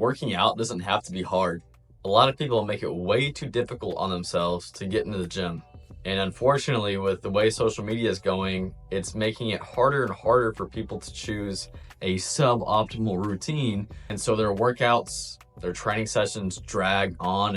Working out doesn't have to be hard. A lot of people make it way too difficult on themselves to get into the gym. And unfortunately, with the way social media is going, it's making it harder and harder for people to choose a suboptimal routine. And so their workouts, their training sessions drag on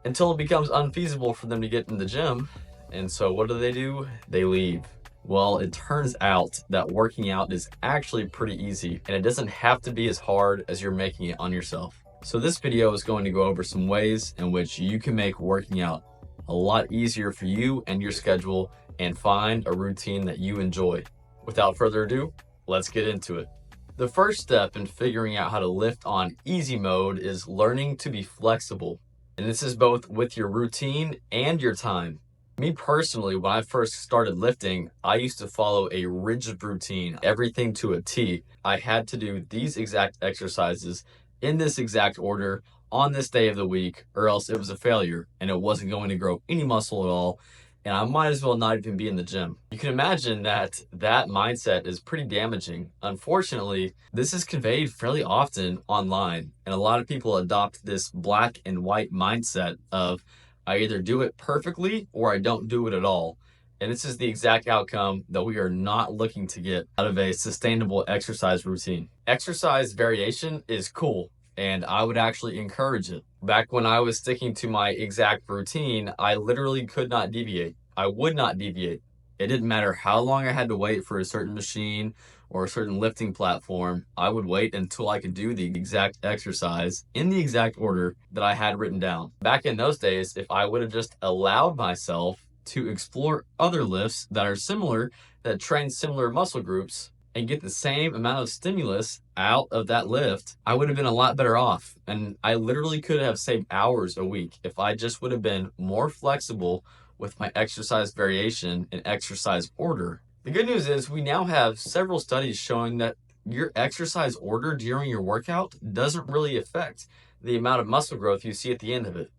until it becomes unfeasible for them to get in the gym. And so what do? They leave. Well, it turns out that working out is actually pretty easy, and it doesn't have to be as hard as you're making it on yourself. So this video is going to go over some ways in which you can make working out a lot easier for you and your schedule and find a routine that you enjoy. Without further ado, let's get into it. The first step in figuring out how to lift on easy mode is learning to be flexible. And this is both with your routine and your time. Me personally, when I first started lifting, I used to follow a rigid routine, everything to a T. I had to do these exact exercises in this exact order on this day of the week, or else it was a failure and it wasn't going to grow any muscle at all. And I might as well not even be in the gym. You can imagine that mindset is pretty damaging. Unfortunately, this is conveyed fairly often online, and a lot of people adopt this black and white mindset of I either do it perfectly or I don't do it at all. And this is the exact outcome that we are not looking to get out of a sustainable exercise routine. Exercise variation is cool, and I would actually encourage it. Back when I was sticking to my exact routine, I literally could not deviate. I would not deviate. It didn't matter how long I had to wait for a certain machine or a certain lifting platform. I would wait until I could do the exact exercise in the exact order that I had written down. Back in those days, if I would have just allowed myself to explore other lifts that are similar, that train similar muscle groups, and get the same amount of stimulus out of that lift, I would have been a lot better off. And I literally could have saved hours a week if I just would have been more flexible with my exercise variation and exercise order. The good news is we now have several studies showing that your exercise order during your workout doesn't really affect the amount of muscle growth you see at the end of it.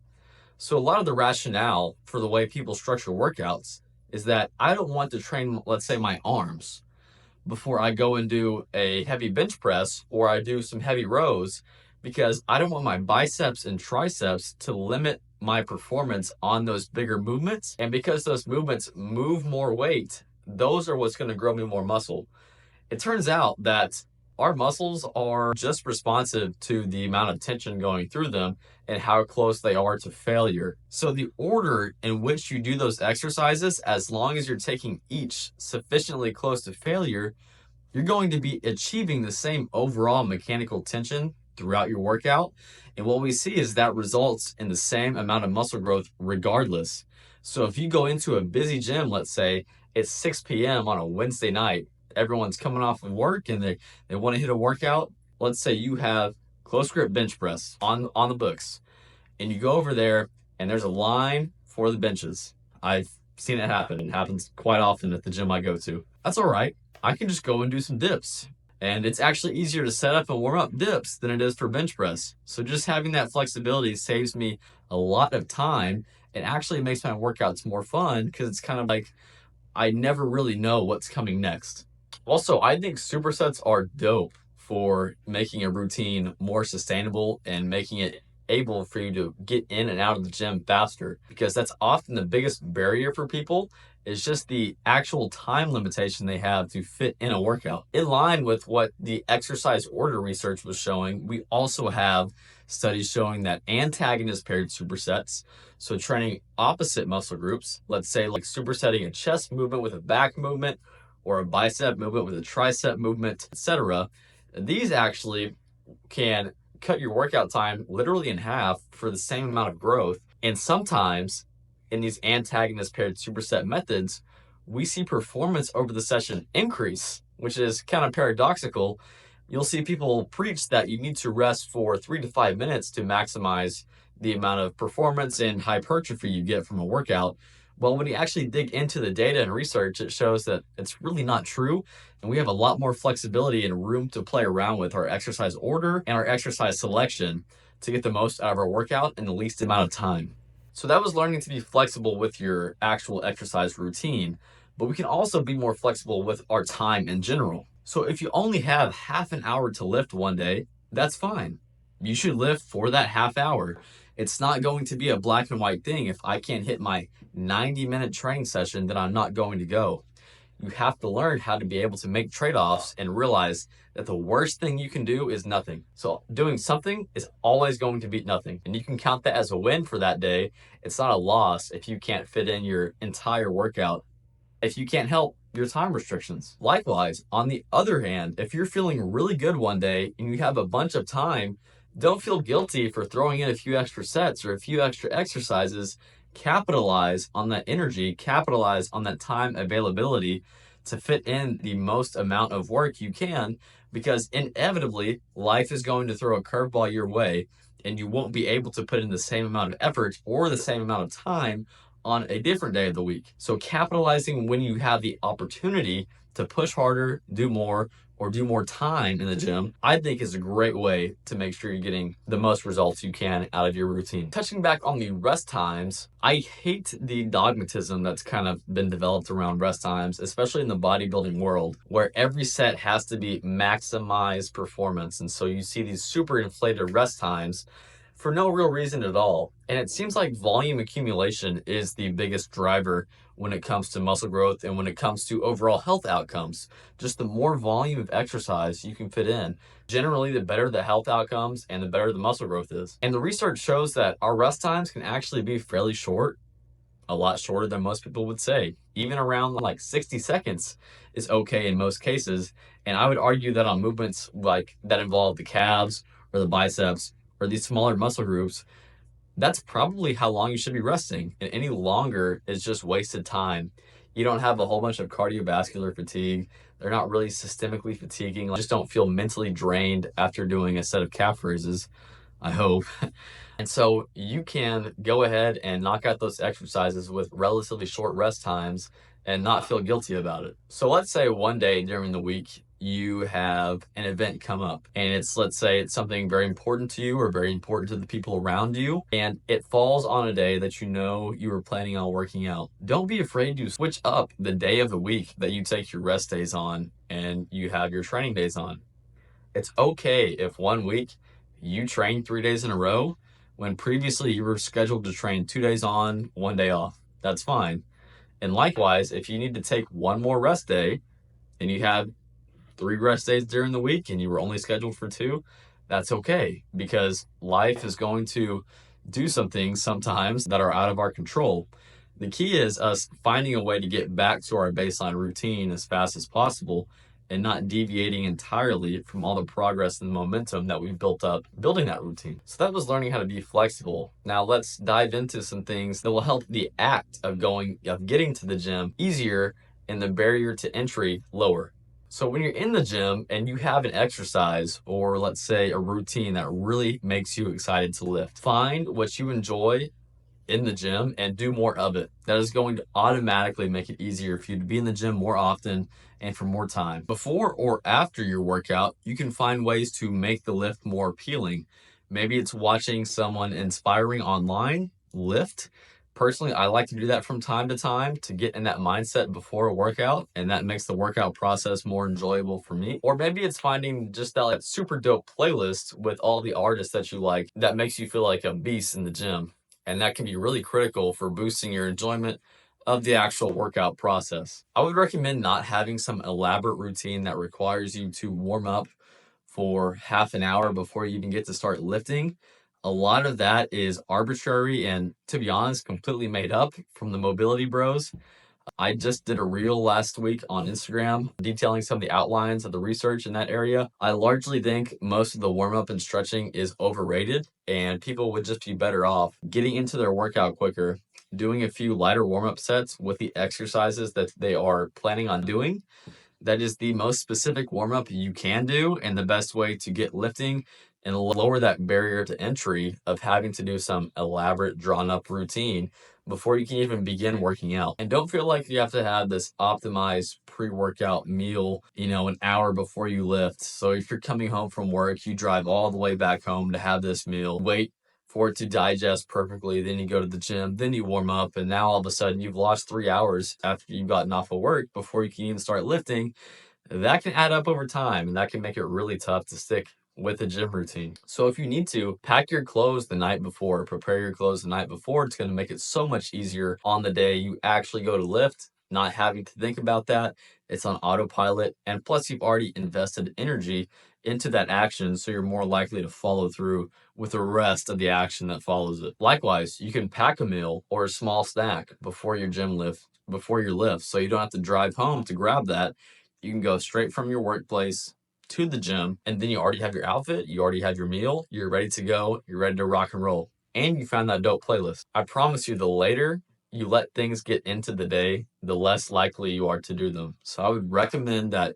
So a lot of the rationale for the way people structure workouts is that I don't want to train, let's say, my arms before I go and do a heavy bench press or I do some heavy rows, because I don't want my biceps and triceps to limit my performance on those bigger movements. And because those movements move more weight, those are what's going to grow me more muscle. It turns out that our muscles are just responsive to the amount of tension going through them and how close they are to failure. So the order in which you do those exercises, as long as you're taking each sufficiently close to failure, you're going to be achieving the same overall mechanical tension throughout your workout. And what we see is that results in the same amount of muscle growth regardless. So if you go into a busy gym, let's say it's 6 p.m. on a Wednesday night, everyone's coming off of work and they want to hit a workout. Let's say you have close grip bench press on the books, and you go over there and there's a line for the benches. I've seen it happen. It happens quite often at the gym I go to. That's all right. I can just go and do some dips. And it's actually easier to set up and warm up dips than it is for bench press. So just having that flexibility saves me a lot of time and actually makes my workouts more fun, because it's kind of like I never really know what's coming next. Also, I think supersets are dope for making a routine more sustainable and making it able for you to get in and out of the gym faster, because that's often the biggest barrier for people, is just the actual time limitation they have to fit in a workout. In line with what the exercise order research was showing, we also have studies showing that antagonist paired supersets, so training opposite muscle groups, let's say like supersetting a chest movement with a back movement or a bicep movement with a tricep movement, etc., these actually can cut your workout time literally in half for the same amount of growth. And sometimes in these antagonist paired superset methods, we see performance over the session increase, which is kind of paradoxical. You'll see people preach that you need to rest for 3 to 5 minutes to maximize the amount of performance and hypertrophy you get from a workout. Well, when you actually dig into the data and research, it shows that it's really not true. And we have a lot more flexibility and room to play around with our exercise order and our exercise selection to get the most out of our workout in the least amount of time. So that was learning to be flexible with your actual exercise routine, but we can also be more flexible with our time in general. So if you only have half an hour to lift one day, that's fine. You should lift for that half hour. It's not going to be a black and white thing. If I can't hit my 90-minute training session, then I'm not going to go. You have to learn how to be able to make trade-offs and realize that the worst thing you can do is nothing. So doing something is always going to beat nothing. And you can count that as a win for that day. It's not a loss if you can't fit in your entire workout, if you can't help your time restrictions. Likewise, on the other hand, if you're feeling really good one day and you have a bunch of time, don't feel guilty for throwing in a few extra sets or a few extra exercises. Capitalize on that energy, capitalize on that time availability to fit in the most amount of work you can, because inevitably life is going to throw a curveball your way and you won't be able to put in the same amount of effort or the same amount of time on a different day of the week. So capitalizing when you have the opportunity to push harder, do more, or do more time in the gym, I think is a great way to make sure you're getting the most results you can out of your routine. Touching back on the rest times, I hate the dogmatism that's kind of been developed around rest times, especially in the bodybuilding world, where every set has to be maximized performance. And so you see these super inflated rest times for no real reason at all. And it seems like volume accumulation is the biggest driver when it comes to muscle growth and when it comes to overall health outcomes. Just the more volume of exercise you can fit in, generally the better the health outcomes and the better the muscle growth is. And the research shows that our rest times can actually be fairly short, a lot shorter than most people would say. Even around like 60 seconds is okay in most cases. And I would argue that on movements like that involve the calves or the biceps or these smaller muscle groups, that's probably how long you should be resting. And any longer is just wasted time. You don't have a whole bunch of cardiovascular fatigue. They're not really systemically fatiguing. Just don't feel mentally drained after doing a set of calf raises, I hope. And so you can go ahead and knock out those exercises with relatively short rest times and not feel guilty about it. So let's say one day during the week, you have an event come up and let's say it's something very important to you or very important to the people around you, and it falls on a day that you know you were planning on working out. Don't be afraid to switch up the day of the week that you take your rest days on and you have your training days on. It's okay if one week you train 3 days in a row when previously you were scheduled to train 2 days on, 1 day off. That's fine. And likewise, if you need to take one more rest day and you have 3 rest days during the week and you were only scheduled for 2, that's okay, because life is going to do some things sometimes that are out of our control. The key is us finding a way to get back to our baseline routine as fast as possible and not deviating entirely from all the progress and momentum that we've built up building that routine. So that was learning how to be flexible. Now let's dive into some things that will help the act of getting to the gym easier and the barrier to entry lower. So when you're in the gym and you have an exercise or let's say a routine that really makes you excited to lift, find what you enjoy in the gym and do more of it. That is going to automatically make it easier for you to be in the gym more often and for more time. Before or after your workout, you can find ways to make the lift more appealing. Maybe it's watching someone inspiring online lift. Personally, I like to do that from time to time to get in that mindset before a workout, and that makes the workout process more enjoyable for me. Or maybe it's finding just that like super dope playlist with all the artists that you like that makes you feel like a beast in the gym. And that can be really critical for boosting your enjoyment of the actual workout process. I would recommend not having some elaborate routine that requires you to warm up for half an hour before you even get to start lifting. A lot of that is arbitrary and, to be honest, completely made up from the mobility bros. I just did a reel last week on Instagram detailing some of the outlines of the research in that area. I largely think most of the warm up and stretching is overrated, and people would just be better off getting into their workout quicker, doing a few lighter warm up sets with the exercises that they are planning on doing. That is the most specific warm up you can do and the best way to get lifting and lower that barrier to entry of having to do some elaborate drawn up routine before you can even begin working out. And don't feel like you have to have this optimized pre-workout meal, an hour before you lift. So if you're coming home from work, you drive all the way back home to have this meal, wait for it to digest perfectly, then you go to the gym, then you warm up, and now all of a sudden you've lost 3 hours after you've gotten off of work before you can even start lifting. That can add up over time, and that can make it really tough to stick with a gym routine. So if you need to, pack your clothes the night before, prepare your clothes the night before. It's going to make it so much easier on the day you actually go to lift, not having to think about that. It's on autopilot. And plus, you've already invested energy into that action, so you're more likely to follow through with the rest of the action that follows it. Likewise, you can pack a meal or a small snack before your before your lift, so you don't have to drive home to grab that. You can go straight from your workplace to the gym, and then you already have your outfit, you already have your meal, you're ready to go, you're ready to rock and roll, and you found that dope playlist. I promise you, the later you let things get into the day, the less likely you are to do them. So I would recommend that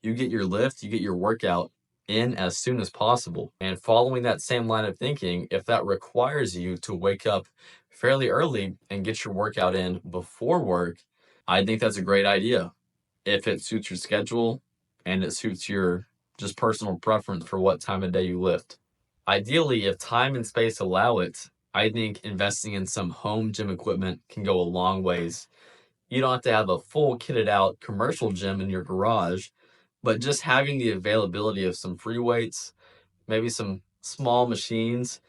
you get your lift, you get your workout in as soon as possible. And following that same line of thinking, if that requires you to wake up fairly early and get your workout in before work, I think that's a great idea if it suits your schedule and it suits your just personal preference for what time of day you lift. Ideally, if time and space allow it, I think investing in some home gym equipment can go a long ways. You don't have to have a full kitted out commercial gym in your garage, but just having the availability of some free weights, maybe some small machines,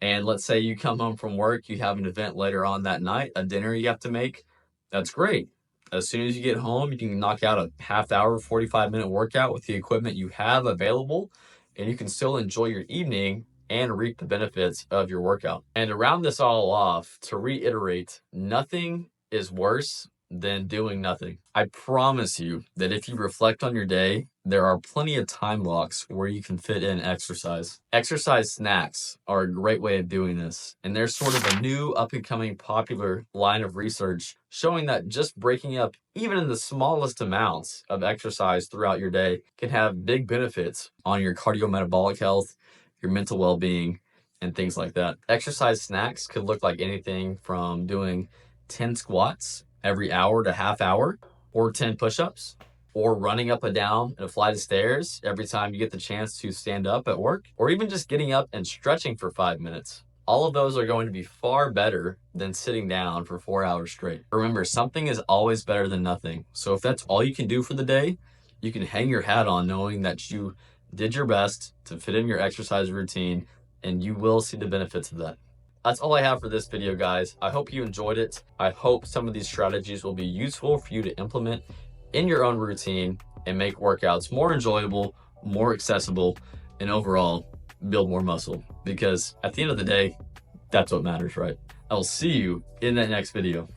and let's say you come home from work, you have an event later on that night, a dinner you have to make, that's great. As soon as you get home, you can knock out a half hour, 45-minute workout with the equipment you have available, and you can still enjoy your evening and reap the benefits of your workout. And to round this all off, to reiterate, nothing is worse than doing nothing. I promise you that if you reflect on your day, there are plenty of time blocks where you can fit in exercise. Exercise snacks are a great way of doing this, and there's sort of a new up and coming popular line of research showing that just breaking up even in the smallest amounts of exercise throughout your day can have big benefits on your cardiometabolic health, your mental well-being, and things like that. Exercise snacks could look like anything from doing 10 squats every hour to half hour, or 10 push-ups, or running up and down a flight of stairs every time you get the chance to stand up at work, or even just getting up and stretching for 5 minutes. All of those are going to be far better than sitting down for 4 hours straight. Remember, something is always better than nothing. So if that's all you can do for the day, you can hang your hat on knowing that you did your best to fit in your exercise routine, and you will see the benefits of that. That's all I have for this video, guys. I hope you enjoyed it. I hope some of these strategies will be useful for you to implement in your own routine and make workouts more enjoyable, more accessible, and overall build more muscle. Because at the end of the day, that's what matters, right? I will see you in that next video.